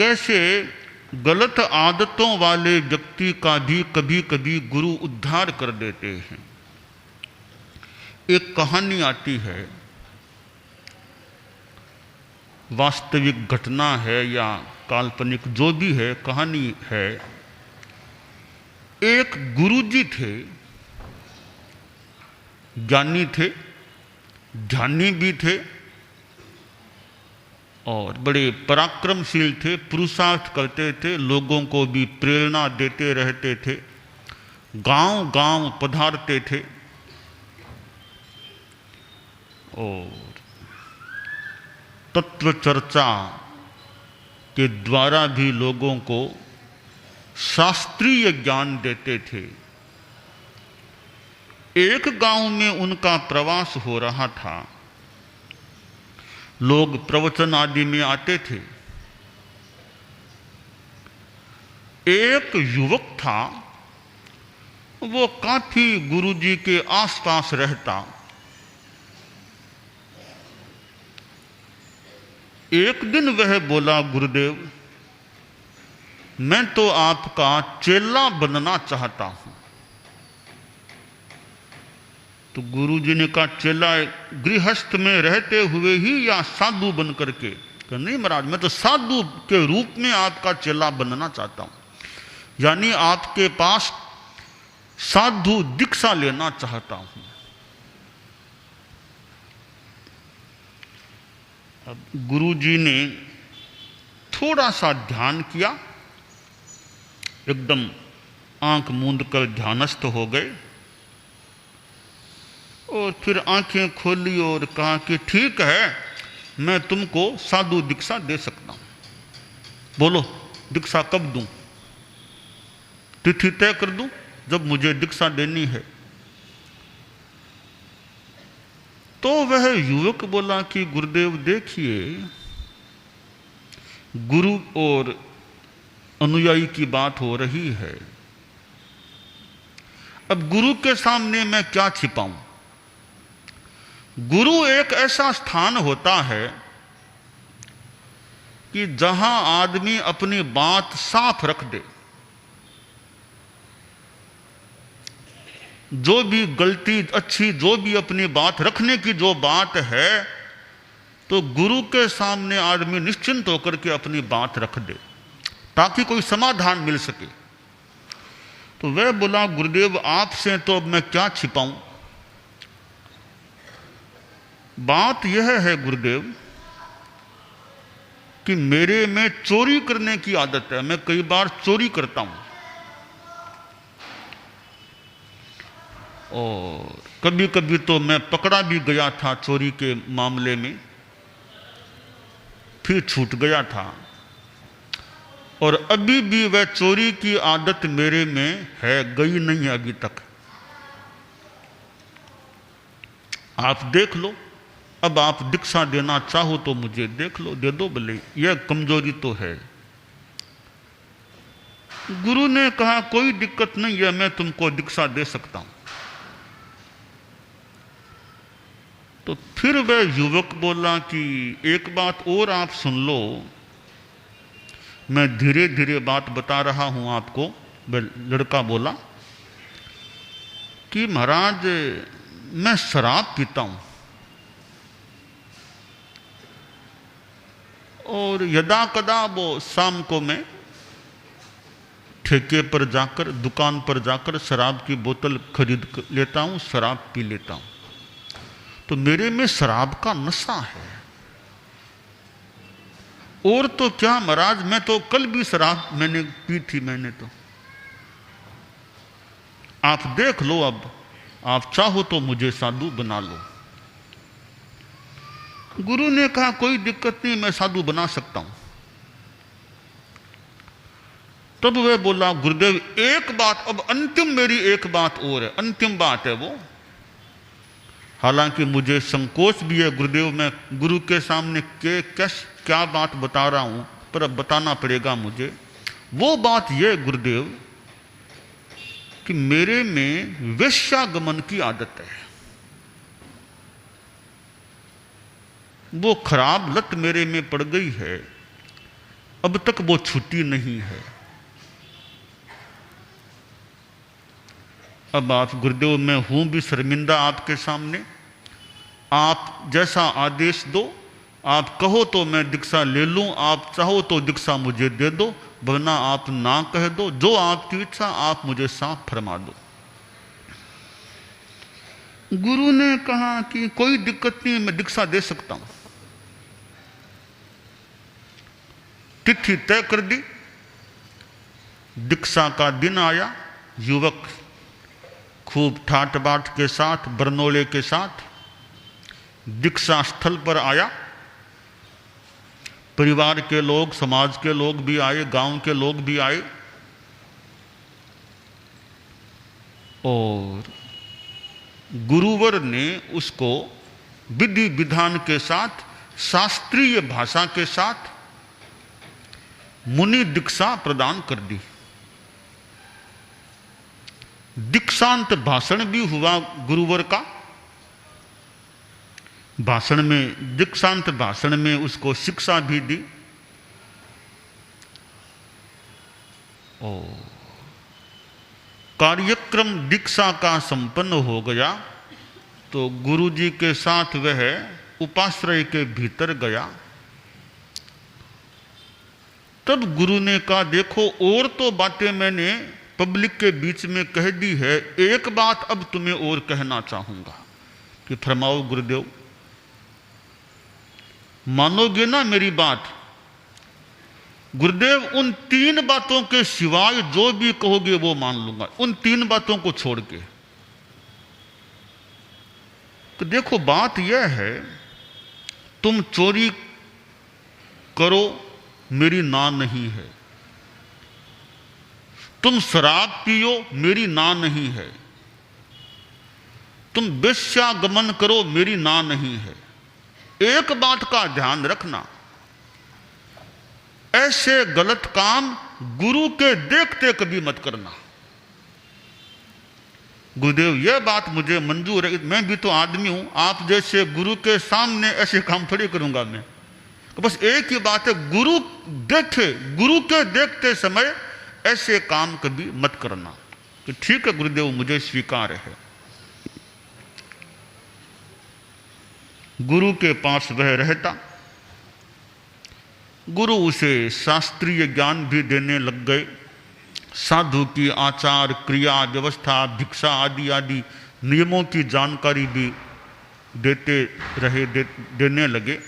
कैसे गलत आदतों वाले व्यक्ति का भी कभी कभी गुरु उद्धार कर देते हैं। एक कहानी आती है, वास्तविक घटना है या काल्पनिक जो भी है, कहानी है। एक गुरुजी थे, ज्ञानी थे, ध्यानी भी थे और बड़े पराक्रमशील थे, पुरुषार्थ करते थे, लोगों को भी प्रेरणा देते रहते थे, गांव गांव पधारते थे और तत्व चर्चा के द्वारा भी लोगों को शास्त्रीय ज्ञान देते थे। एक गांव में उनका प्रवास हो रहा था। लोग प्रवचन आदि में आते थे। एक युवक था, वो काफी गुरुजी के आसपास रहता। एक दिन वह बोला, गुरुदेव मैं तो आपका चेला बनना चाहता हूं। तो गुरुजी ने कहा, चेला गृहस्थ में रहते हुए ही या साधु बन करके? नहीं महाराज, मैं तो साधु के रूप में आपका चेला बनना चाहता हूं, यानी आपके पास साधु दीक्षा लेना चाहता हूं। अब गुरुजी ने थोड़ा सा ध्यान किया, एकदम आंख मूंद कर ध्यानस्थ हो गए और फिर आंखें खोली और कहा कि ठीक है, मैं तुमको साधु दीक्षा दे सकता हूं। बोलो दीक्षा कब दूं? तिथि तय कर दूं जब मुझे दीक्षा देनी है। तो वह युवक बोला कि गुरुदेव देखिए, गुरु और अनुयायी की बात हो रही है। अब गुरु के सामने मैं क्या छिपाऊं? गुरु एक ऐसा स्थान होता है कि जहां आदमी अपनी बात साफ रख दे। जो भी गलती अच्छी, जो भी अपनी बात रखने की जो बात है, तो गुरु के सामने आदमी निश्चिंत होकर के अपनी बात रख दे ताकि कोई समाधान मिल सके। तो वह बोला, गुरुदेव आपसे तो अब मैं क्या छिपाऊं? बात यह है गुरुदेव कि मेरे में चोरी करने की आदत है, मैं कई बार चोरी करता हूं और कभी कभी तो मैं पकड़ा भी गया था चोरी के मामले में, फिर छूट गया था और अभी भी वह चोरी की आदत मेरे में है, गई नहीं है अभी तक। आप देख लो, अब आप दीक्षा देना चाहो तो मुझे देख लो, दे दो भले, यह कमजोरी तो है। गुरु ने कहा कोई दिक्कत नहीं है, मैं तुमको दीक्षा दे सकता हूं। तो फिर वह युवक बोला कि एक बात और आप सुन लो, मैं धीरे धीरे बात बता रहा हूं आपको। वह लड़का बोला कि महाराज मैं शराब पीता हूं और यदा कदा वो शाम को मैं ठेके पर जाकर, दुकान पर जाकर शराब की बोतल खरीद लेता हूं, शराब पी लेता हूं। तो मेरे में शराब का नशा है। और तो क्या महाराज, मैं तो कल भी शराब मैंने पी थी, मैंने तो। आप देख लो, अब आप चाहो तो मुझे साधु बना लो। गुरु ने कहा कोई दिक्कत नहीं, मैं साधु बना सकता हूं। तब वह बोला, गुरुदेव एक बात, अब अंतिम मेरी एक बात और है, अंतिम बात है वो। हालांकि मुझे संकोच भी है गुरुदेव, मैं गुरु के सामने क्या बात बता रहा हूं, पर अब बताना पड़ेगा मुझे। वो बात यह गुरुदेव कि मेरे में वेश्यागमन की आदत है। वो खराब लत मेरे में पड़ गई है। अब तक वो छूटी नहीं है। अब आप गुरुदेव, मैं हूं भी शर्मिंदा आपके सामने, आप जैसा आदेश दो, आप कहो तो मैं दीक्षा ले लूं, आप चाहो तो दीक्षा मुझे दे दो, वरना आप ना कह दो, जो आपकी इच्छा आप मुझे साफ फरमा दो। गुरु ने कहा कि कोई दिक्कत नहीं, मैं दीक्षा दे सकता हूं। तिथि तय कर दी, दीक्षा का दिन आया। युवक खूब ठाट बाट के साथ, बरनोले के साथ दीक्षा स्थल पर आया। परिवार के लोग, समाज के लोग भी आए, गांव के लोग भी आए, और गुरुवर ने उसको विधि विधान के साथ, शास्त्रीय भाषा के साथ मुनि दीक्षा प्रदान कर दी। दीक्षांत भाषण भी हुआ गुरुवर का। भाषण में, दीक्षांत भाषण में उसको शिक्षा भी दी। और कार्यक्रम दीक्षा का संपन्न हो गया तो गुरुजी के साथ वह उपाश्रय के भीतर गया। तब गुरु ने कहा, देखो और तो बातें मैंने पब्लिक के बीच में कह दी है, एक बात अब तुम्हें और कहना चाहूंगा। कि फरमाओ गुरुदेव। मानोगे ना मेरी बात? गुरुदेव, उन 3 बातों के सिवाय जो भी कहोगे वो मान लूंगा, उन 3 बातों को छोड़ के। तो देखो बात यह है, तुम चोरी करो मेरी ना नहीं है, तुम शराब पियो मेरी ना नहीं है, तुम वेश्यागमन करो मेरी ना नहीं है। एक बात का ध्यान रखना, ऐसे गलत काम गुरु के देखते कभी मत करना। गुरुदेव, यह बात मुझे मंजूर है, मैं भी तो आदमी हूं, आप जैसे गुरु के सामने ऐसे काम थोड़ी करूंगा मैं। तो बस एक ही बात है, गुरु देखे, गुरु के देखते समय ऐसे काम कभी मत करना। तो ठीक है गुरुदेव, मुझे स्वीकार है। गुरु के पास वह रहता, गुरु उसे शास्त्रीय ज्ञान भी देने लग गए, साधु की आचार क्रिया व्यवस्था भिक्षा आदि आदि नियमों की जानकारी भी देते रहे, देने लगे।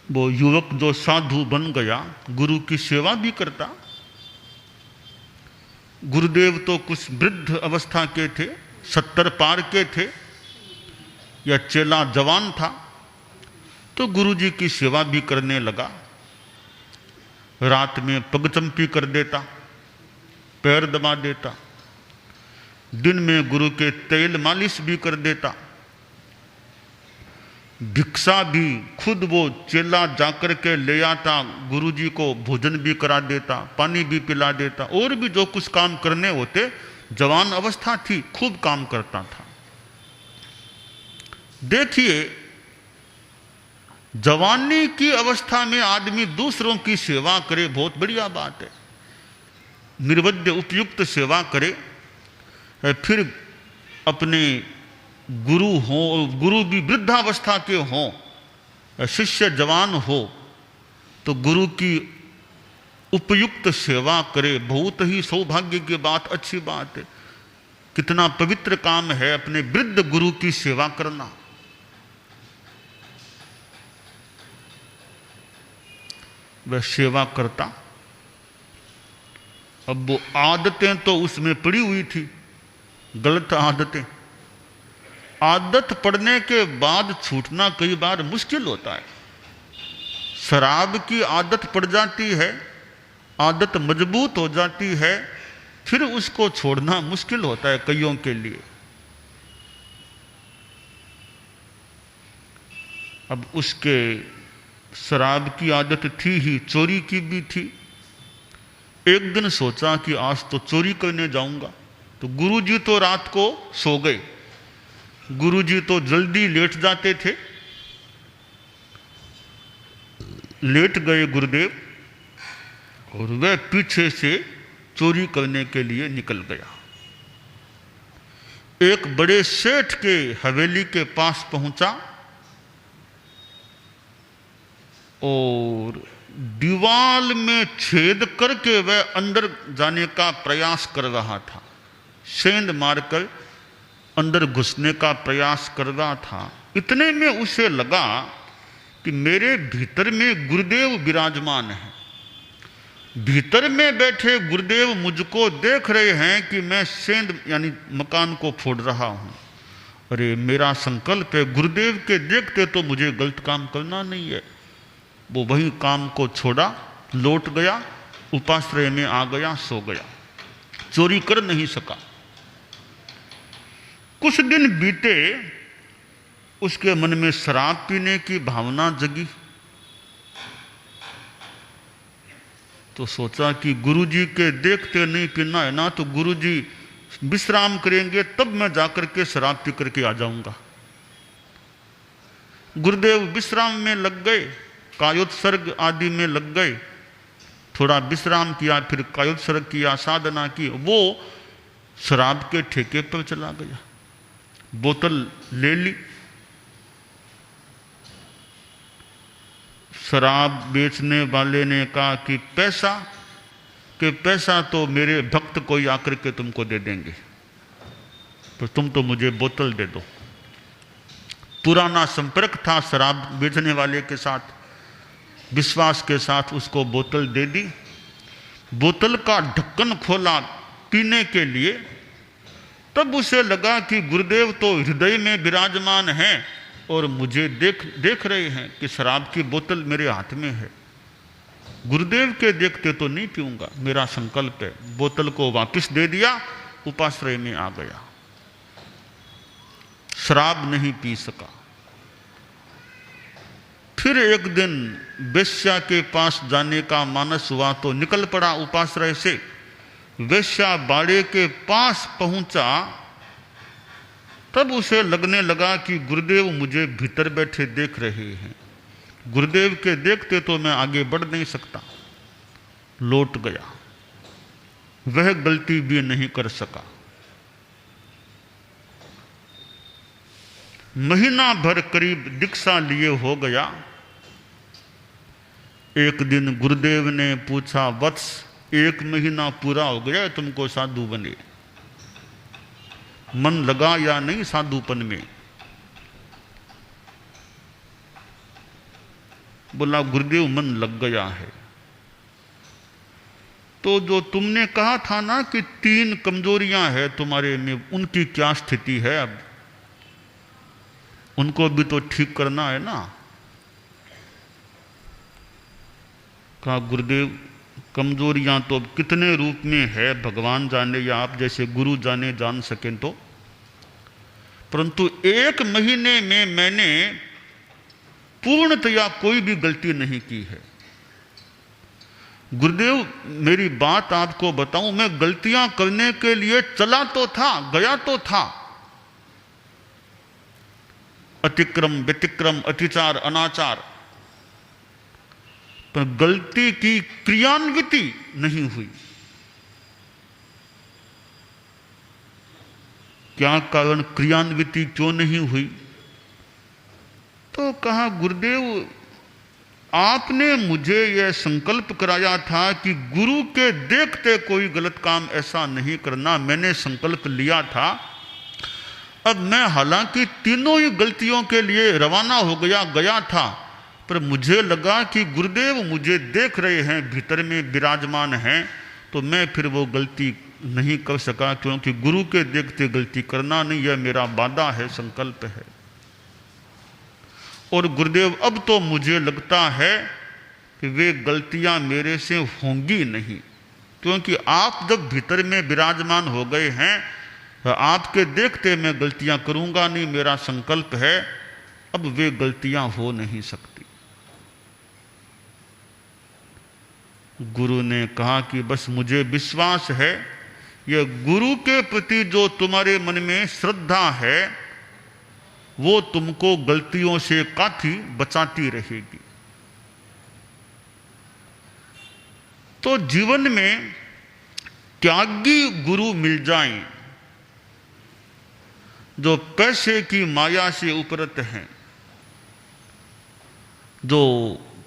वो युवक जो साधु बन गया, गुरु की सेवा भी करता। गुरुदेव तो कुछ वृद्ध अवस्था के थे, 70 पार के थे, या चेला जवान था, तो गुरुजी की सेवा भी करने लगा। रात में पगचंपी कर देता, पैर दबा देता, दिन में गुरु के तेल मालिश भी कर देता। भिक्षा भी खुद वो चेला जाकर के ले आता, गुरुजी को भोजन भी करा देता, पानी भी पिला देता, और भी जो कुछ काम करने होते। जवान अवस्था थी, खूब काम करता था। देखिए, जवानी की अवस्था में आदमी दूसरों की सेवा करे, बहुत बढ़िया बात है। निर्वध्य उपयुक्त सेवा करे, फिर अपने गुरु हो, गुरु भी वृद्धावस्था के हों, शिष्य जवान हो, तो गुरु की उपयुक्त सेवा करे, बहुत ही सौभाग्य की बात, अच्छी बात है। कितना पवित्र काम है अपने वृद्ध गुरु की सेवा करना। वह सेवा करता। अब वो आदतें तो उसमें पड़ी हुई थी, गलत आदतें। आदत पड़ने के बाद छूटना कई बार मुश्किल होता है। शराब की आदत पड़ जाती है, आदत मजबूत हो जाती है, फिर उसको छोड़ना मुश्किल होता है कईयों के लिए। अब उसके शराब की आदत थी ही, चोरी की भी थी। एक दिन सोचा कि आज तो चोरी करने जाऊंगा। तो गुरुजी तो रात को सो गए, गुरुजी तो जल्दी लेट जाते थे। लेट गए गुरुदेव और वह पीछे से चोरी करने के लिए निकल गया। एक बड़े सेठ के हवेली के पास पहुंचा और दीवार में छेद करके वह अंदर जाने का प्रयास कर रहा था, सेंध मारकर अंदर घुसने का प्रयास कर रहा था। इतने में उसे लगा कि मेरे भीतर में गुरुदेव विराजमान है। भीतर में बैठे गुरुदेव मुझको देख रहे हैं कि मैं सेंध यानी मकान को फोड़ रहा हूं। अरे मेरा संकल्प है, गुरुदेव के देखते तो मुझे गलत काम करना नहीं है। वो वही काम को छोड़ा, लौट गया, उपाश्रय में आ गया, सो गया, चोरी कर नहीं सका। कुछ दिन बीते, उसके मन में शराब पीने की भावना जगी तो सोचा कि गुरुजी के देखते नहीं पीना है ना, तो गुरुजी विश्राम करेंगे तब मैं जाकर के शराब पी करके आ जाऊंगा। गुरुदेव विश्राम में लग गए, कायोत्सर्ग आदि में लग गए। थोड़ा विश्राम किया, फिर कायोत्सर्ग किया, साधना की। वो शराब के ठेके पर चला गया, बोतल ले ली। शराब बेचने वाले ने कहा कि पैसा तो मेरे भक्त कोई आकर के तुमको दे देंगे, तो तुम तो मुझे बोतल दे दो। पुराना संपर्क था शराब बेचने वाले के साथ, विश्वास के साथ उसको बोतल दे दी। बोतल का ढक्कन खोला पीने के लिए, तब उसे लगा कि गुरुदेव तो हृदय में विराजमान हैं और मुझे देख रहे हैं कि शराब की बोतल मेरे हाथ में है। गुरुदेव के देखते तो नहीं पीऊंगा, मेरा संकल्प है। बोतल को वापस दे दिया, उपाश्रय में आ गया, शराब नहीं पी सका। फिर एक दिन वेश्या के पास जाने का मानस हुआ तो निकल पड़ा उपाश्रय से। वेश्या बाड़े के पास पहुंचा, तब उसे लगने लगा कि गुरुदेव मुझे भीतर बैठे देख रहे हैं। गुरुदेव के देखते तो मैं आगे बढ़ नहीं सकता, लौट गया। वह गलती भी नहीं कर सका। महीना भर करीब दीक्षा लिए हो गया। एक दिन गुरुदेव ने पूछा, वत्स 1 महीना पूरा हो गया तुमको साधु बने, मन लगा या नहीं साधुपन में? बोला गुरुदेव मन लग गया है। तो जो तुमने कहा था ना कि 3 कमजोरियां हैं तुम्हारे में, उनकी क्या स्थिति है? अब उनको भी तो ठीक करना है ना। कहा गुरुदेव कमजोरियां तो कितने रूप में है भगवान जाने या आप जैसे गुरु जाने, जान सकें तो। परंतु 1 महीने में मैंने पूर्णतया कोई भी गलती नहीं की है। गुरुदेव मेरी बात आपको बताऊं, मैं गलतियां करने के लिए चला तो था, गया तो था। अतिक्रम, व्यतिक्रम, अतिचार, अनाचार, पर गलती की क्रियान्विति नहीं हुई। क्या कारण, क्रियान्विति क्यों नहीं हुई? तो कहा गुरुदेव आपने मुझे यह संकल्प कराया था कि गुरु के देखते कोई गलत काम ऐसा नहीं करना, मैंने संकल्प लिया था। अब मैं हालांकि तीनों ही गलतियों के लिए रवाना हो गया था, पर मुझे लगा कि गुरुदेव मुझे देख रहे हैं, भीतर में विराजमान हैं, तो मैं फिर वो गलती नहीं कर सका, क्योंकि गुरु के देखते गलती करना नहीं, यह मेरा वादा है, संकल्प है। और गुरुदेव अब तो मुझे लगता है कि वे गलतियां मेरे से होंगी नहीं, क्योंकि आप जब भीतर में विराजमान हो गए हैं, तो आपके देखते मैं गलतियां करूंगा नहीं, मेरा संकल्प है, अब वे गलतियां हो नहीं सकती। गुरु ने कहा कि बस मुझे विश्वास है, यह गुरु के प्रति जो तुम्हारे मन में श्रद्धा है वो तुमको गलतियों से काफी बचाती रहेगी। तो जीवन में त्यागी गुरु मिल जाएं, जो पैसे की माया से उपरत हैं, जो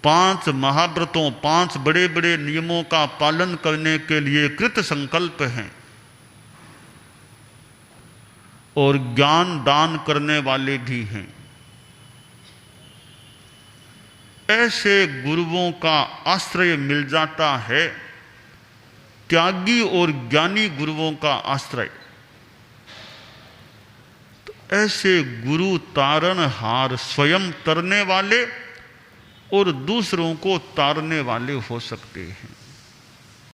5 महाव्रतों 5 बड़े बड़े नियमों का पालन करने के लिए कृत संकल्प हैं और ज्ञान दान करने वाले भी हैं, ऐसे गुरुओं का आश्रय मिल जाता है, त्यागी और ज्ञानी गुरुओं का आश्रय। तो ऐसे गुरु तारनहार, स्वयं तरने वाले और दूसरों को तारने वाले हो सकते हैं।